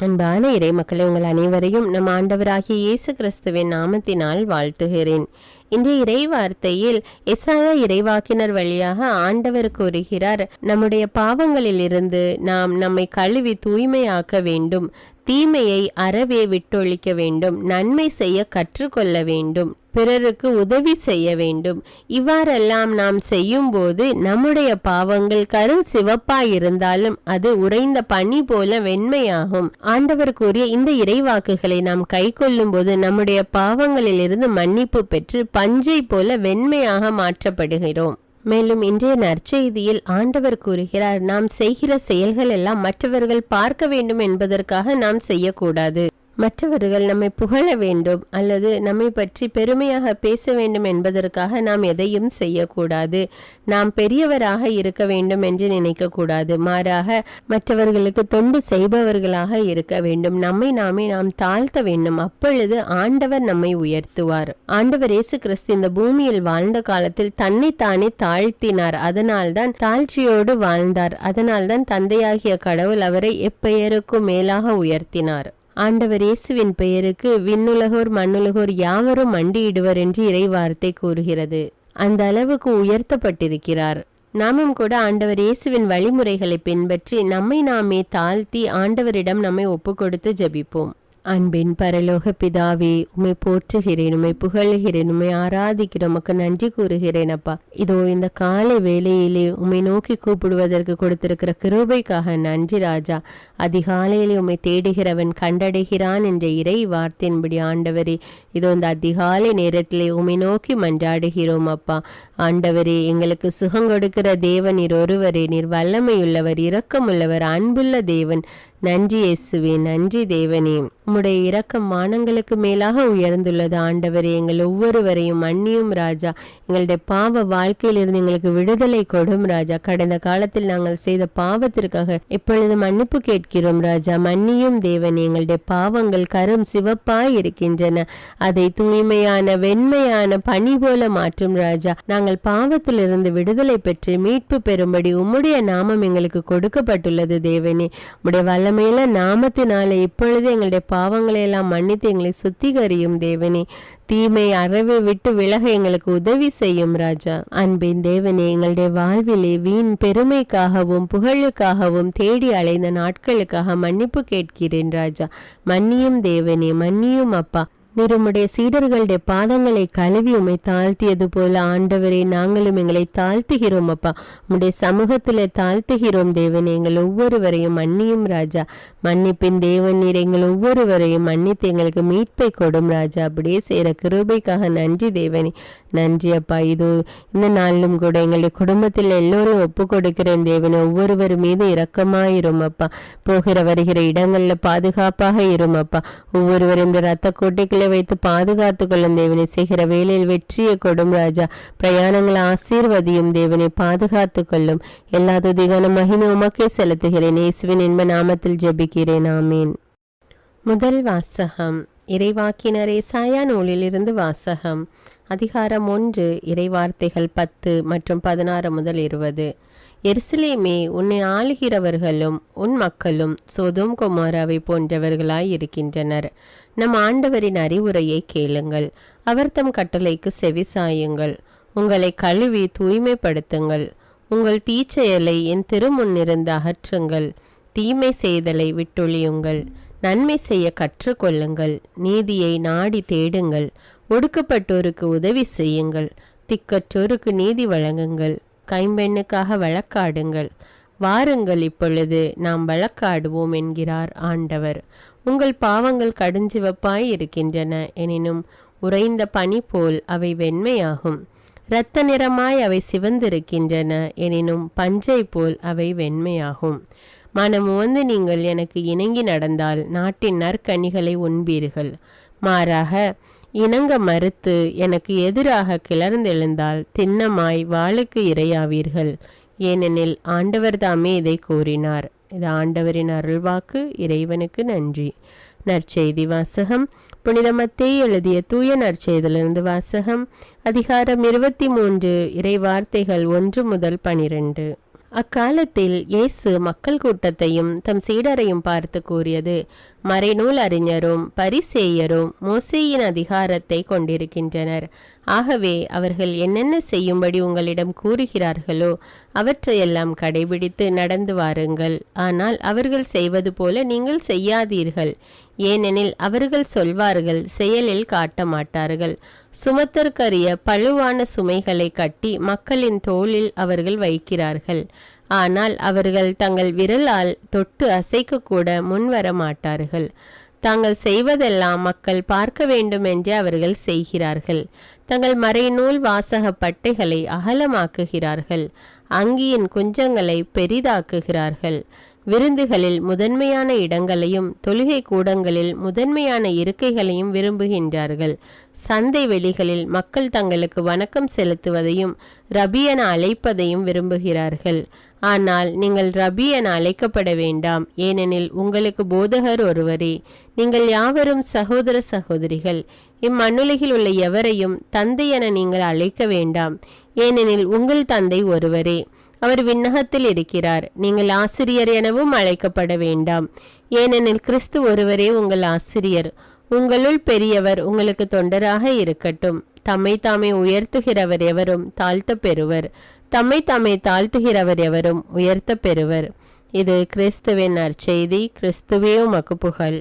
அன்பான இறைமக்களே, உங்கள் அனைவரையும் நம் ஆண்டவராகிய இயேசு கிறிஸ்துவின் நாமத்தினால் வாழ்த்துகிறேன். இன்றைய இறை வார்த்தையில் எசாயா இறைவாக்கினர் வழியாக ஆண்டவர் கூறுகிறார், நம்முடைய பாவங்களில் இருந்து நாம் நம்மை கழுவி தூய்மையாக்க வேண்டும், தீமையை அறவே விட்டொழிக்க வேண்டும், நன்மை செய்ய கற்றுக்கொள்ள வேண்டும், பிறருக்கு உதவி செய்ய வேண்டும். இவ்வாறெல்லாம் நாம் செய்யும் போது நம்முடைய பாவங்கள் கரும் சிவப்பாய் இருந்தாலும் அது உறைந்த பனி போல வெண்மையாகும். ஆண்டவர் கூறிய இந்த இறைவாக்குகளை நாம் கை கொள்ளும் போது நம்முடைய பாவங்களில் இருந்து மன்னிப்பு பெற்று பஞ்சை போல வெண்மையாக மாற்றப்படுகிறோம். மேலும் இன்றைய நற்செய்தியில் ஆண்டவர் கூறுகிறார், நாம் செய்கிற செயல்கள் எல்லாம் மற்றவர்கள் பார்க்க வேண்டும் என்பதற்காக நாம் செய்யக்கூடாது. மற்றவர்கள் நம்மை புகழ வேண்டும் அல்லது நம்மை பற்றி பெருமையாக பேச வேண்டும் என்பதற்காக நாம் எதையும் செய்யக்கூடாது. நாம் பெரியவராக இருக்க வேண்டும் என்று நினைக்கக்கூடாது. மாறாக மற்றவர்களுக்கு தொண்டு செய்பவர்களாக இருக்க வேண்டும். நம்மை நாம் தாழ்த்த வேண்டும். அப்பொழுது ஆண்டவர் நம்மை உயர்த்துவார். ஆண்டவர் இயேசு கிறிஸ்து இந்த பூமியில் வாழ்ந்த காலத்தில் தன்னைத்தானே தாழ்த்தினார். அதனால்தான் தாழ்ச்சியோடு வாழ்ந்தார். அதனால்தான் தந்தையாகிய கடவுள் அவரை எப்பெயருக்கும் மேலாக உயர்த்தினார். ஆண்டவர் இயேசுவின் பெயருக்கு விண்ணுலகோர் மண்ணுலகோர் யாவரும் மண்டியிடுவர் என்று இறை வார்த்தை கூறுகிறது. அந்த அளவுக்கு உயர்த்தப்பட்டிருக்கிறார். நாமும் கூட ஆண்டவர் இயேசுவின் வழிமுறைகளை பின்பற்றி நம்மை நாமே தாழ்த்தி ஆண்டவரிடம் நம்மை ஒப்பு கொடுத்து ஜெபிப்போம். அன்பின் பரலோக பிதாவே, உம்மை போற்றுகிறேன், உம்மை புகழுகிறேன், உம்மை ஆராதிக்கிறேன், உமக்கு நன்றி கூறுகிறேன் அப்பா. இதோ இந்த காலை வேளையிலே உம்மை நோக்கி கூப்பிடுவதற்கு கொடுத்திருக்கிற கிருபைக்காக நன்றி ராஜா. அதிகாலையிலே உம்மை தேடுகிறவன் கண்டடைகிறான் என்ற இறை வார்த்தையின்படி ஆண்டவரே, இதோ இந்த அதிகாலை நேரத்திலே உம்மை நோக்கி மன்றாடுகிறோம் அப்பா. ஆண்டவரே, எங்களுக்கு சுகம் கொடுக்கிற தேவன் நீர் ஒருவரே. நீர் வல்லமையுள்ளவர், இரக்கமுள்ளவர், அன்புள்ள தேவன். நன்றி இயேசுவே, நன்றி தேவனே. உம்முடைய இரக்கம் வானங்களுக்கு மேலாக உயர்ந்துள்ளது. ஆண்டவரே, எங்கள் ஒவ்வொருவரையும் மன்னியும் ராஜா. எங்களுடைய பாவ வாழ்க்கையிலிருந்து எங்களுக்கு விடுதலை கொடும் ராஜா. கடந்த காலத்தில் நாங்கள் செய்த பாவத்திற்காக இப்பொழுது மன்னிப்பு கேட்கிறோம் ராஜா. மன்னியும் தேவனே. எங்களுடைய பாவங்கள் கரும் சிவப்பாய் இருக்கின்றன. அதை தூய்மையான வெண்மையான பனி போல மாற்றும் ராஜா. நாங்கள் பாவத்திலிருந்து விடுதலை பெற்று மீட்பு பெறும்படி உம்முடைய நாமம் எங்களுக்கு கொடுக்கப்பட்டுள்ளது தேவனே. உம்முடைய வல்லமையில நாமத்தினாலே இப்பொழுது எங்களுடைய பாவங்களை எல்லாம் மன்னித்து எங்களை சுத்திகரியும் தேவனே. தீமை அறவே விட்டு விலக எங்களுக்கு உதவி செய்யும் ராஜா. அன்பின் தேவனே, எங்களுடைய வாழ்விலே வீண் பெருமைக்காகவும் புகழுக்காகவும் தேடி அலைந்த நாட்களுக்காக மன்னிப்பு கேட்கிறேன் ராஜா. மன்னியும் தேவனே, மன்னியும் அப்பா. நீர் உம்முடைய சீடர்களுடைய பாதங்களை கழுவி உம்மை தாழ்த்தியது போல ஆண்டவரே, நாங்களும் எங்களை தாழ்த்துகிறோம் அப்பா. உம்முடைய சமூகத்திலே தாழ்த்துகிறோம் தேவனே. எங்கள் ஒவ்வொருவரையும் மன்னியும் ராஜா. மன்னிப்பின் தேவன் நீர் எங்கள் ஒவ்வொருவரையும் மன்னித்து எங்களுக்கு மீட்பை கொடும் ராஜா. அப்படியே செய்கிற கிருபைக்காக நன்றி தேவனே. நன்றி அப்பா. இது இந்த நாளிலும் கூட எங்களுடைய குடும்பத்தில் எல்லோரும் ஒப்பு கொடுக்கிறேன் தேவனே. ஒவ்வொருவர் மீது இரக்கமாயிரும் அப்பா. போகிற வருகிற இடங்கள்ல பாதுகாப்பாக இரும் அப்பா. ஒவ்வொருவரும் இந்த ரத்த கோட்டைக்குள்ளே வைத்து பாதுகாத்து கொள்ளும் தேவனே. செய்கிற வேலையில் வெற்றியை கொடும் ராஜா. பிரயாணங்களை ஆசீர்வதியும் தேவனை. பாதுகாத்து கொள்ளும். எல்லா துதிகான மகிமை உமக்கே செலுத்துகிறேன். இயேசுவின் இன்ப நாமத்தில் ஜெபிக்கிறேன். ஆமீன். முதல் வாசகம். இறைவாக்கினர் எசாயா நூலிலிருந்து வாசகம். அதிகாரம் 1, இறைவார்த்தைகள் 10 மற்றும் 16 முதல் 20. எருசலேமே, உன்னை ஆளுகிறவர்களும் உன் மக்களும் சோதோம் கொமோராவை போன்றவர்களாய் இருக்கின்றனர். நம் ஆண்டவரின் அறிவுரையை கேளுங்கள். அவர் தம் கட்டளைக்கு செவிசாயுங்கள். உங்களை கழுவி தூய்மைப்படுத்துங்கள். உங்கள் தீச்செயலை என் திருமுன்னிருந்து அகற்றுங்கள். தீமை செய்தலை விட்டொழியுங்கள். நன்மை செய்ய கற்றுக்கொள்ளுங்கள். நீதியை நாடி தேடுங்கள். ஒடுக்கப்பட்டோருக்கு உதவி செய்யுங்கள். திக்கற்றோருக்கு நீதி வழங்குங்கள். கைம்பெண்ணுக்காக வழக்காடுங்கள். வாருங்கள், இப்பொழுது நாம் வழக்காடுவோம் என்கிறார் ஆண்டவர். உங்கள் பாவங்கள் கடுஞ்சிவப்பாய் இருக்கின்றன, எனினும் உறைந்த பனி போல் அவை வெண்மையாகும். இரத்த நிறமாய் அவை சிவந்திருக்கின்றன, எனினும் பஞ்சை போல் அவை வெண்மையாகும். மனம் உவந்து நீங்கள் எனக்கு இணங்கி நடந்தால் நாட்டின் நற்கனிகளை உண்பீர்கள். மாறாக இணங்க மறுத்து எனக்கு எதிராக கிளர்ந்தெழுந்தால் திண்ணமாய் வாளுக்கு இரையாவீர்கள். ஏனெனில் ஆண்டவர் தாமே இதை கூறினார். இது ஆண்டவரின் அருள்வாக்கு. இறைவனுக்கு நன்றி. நற்செய்தி வாசகம். புனித மத்தேயு எழுதிய தூய நற்செய்தியிலிருந்து வாசகம். அதிகாரம் 23, இறை வார்த்தைகள் 1 முதல் 12. அக்காலத்தில் இயேசு மக்கள் கூட்டத்தையும் தம் சீடரையும் பார்த்து கூறியது, மறைநூல் அறிஞரும் பரிசேயரும் மோசேயின் அதிகாரத்தை கொண்டிருக்கின்றனர். ஆகவே அவர்கள் என்னென்ன செய்யும்படி உங்களிடம் கூறுகிறார்களோ அவற்றையெல்லாம் கடைபிடித்து நடந்து வாருங்கள். ஆனால் அவர்கள் செய்வது போல நீங்கள் செய்யாதீர்கள். ஏனெனில் அவர்கள் சொல்வார்கள், செயலில் காட்ட மாட்டார்கள். சுமத்தற்கரிய பழுவான சுமைகளை கட்டி மக்களின் தோளில் அவர்கள் வைக்கிறார்கள். ஆனால் அவர்கள் தங்கள் விரலால் தொட்டு அசைக்கக்கூட முன்வர மாட்டார்கள். தாங்கள் செய்வதெல்லாம் மக்கள் பார்க்க வேண்டும் என்று அவர்கள் செய்கிறார்கள். தங்கள் மறைநூல் வாசக பட்டைகளை அகலமாக்குகிறார்கள். அங்கியின் குஞ்சங்களை பெரிதாக்குகிறார்கள். விருந்துகளில் முதன்மையான இடங்களையும் தொழுகை கூடங்களில் முதன்மையான இருக்கைகளையும் விரும்புகின்றார்கள். சந்தை வெளிகளில் மக்கள் தங்களுக்கு வணக்கம் செலுத்துவதையும் ரபி என அழைப்பதையும் விரும்புகிறார்கள். ஆனால் நீங்கள் ரபி என அழைக்கப்பட வேண்டாம், ஏனெனில் உங்களுக்கு போதகர் ஒருவரே. நீங்கள் யாவரும் சகோதர சகோதரிகள். இம்மண்ணுலகில் உள்ள எவரையும் தந்தை என நீங்கள் அழைக்க வேண்டாம், ஏனெனில் உங்கள் தந்தை ஒருவரே, அவர் விண்ணகத்தில் இருக்கிறார். நீங்கள் ஆசிரியர் எனவும் அழைக்கப்பட வேண்டாம், ஏனெனில் கிறிஸ்து ஒருவரே உங்கள் ஆசிரியர். உங்களுள் பெரியவர் உங்களுக்கு தொண்டராக இருக்கட்டும். தம்மை தாமே உயர்த்துகிறவர் எவரும் தாழ்த்த பெறுவர், தம்மை தாமே தாழ்த்துகிறவர் எவரும் உயர்த்த பெறுவர். இது கிறிஸ்துவின் நற்செய்தி. கிறிஸ்துவே உமக்கு புகழ்.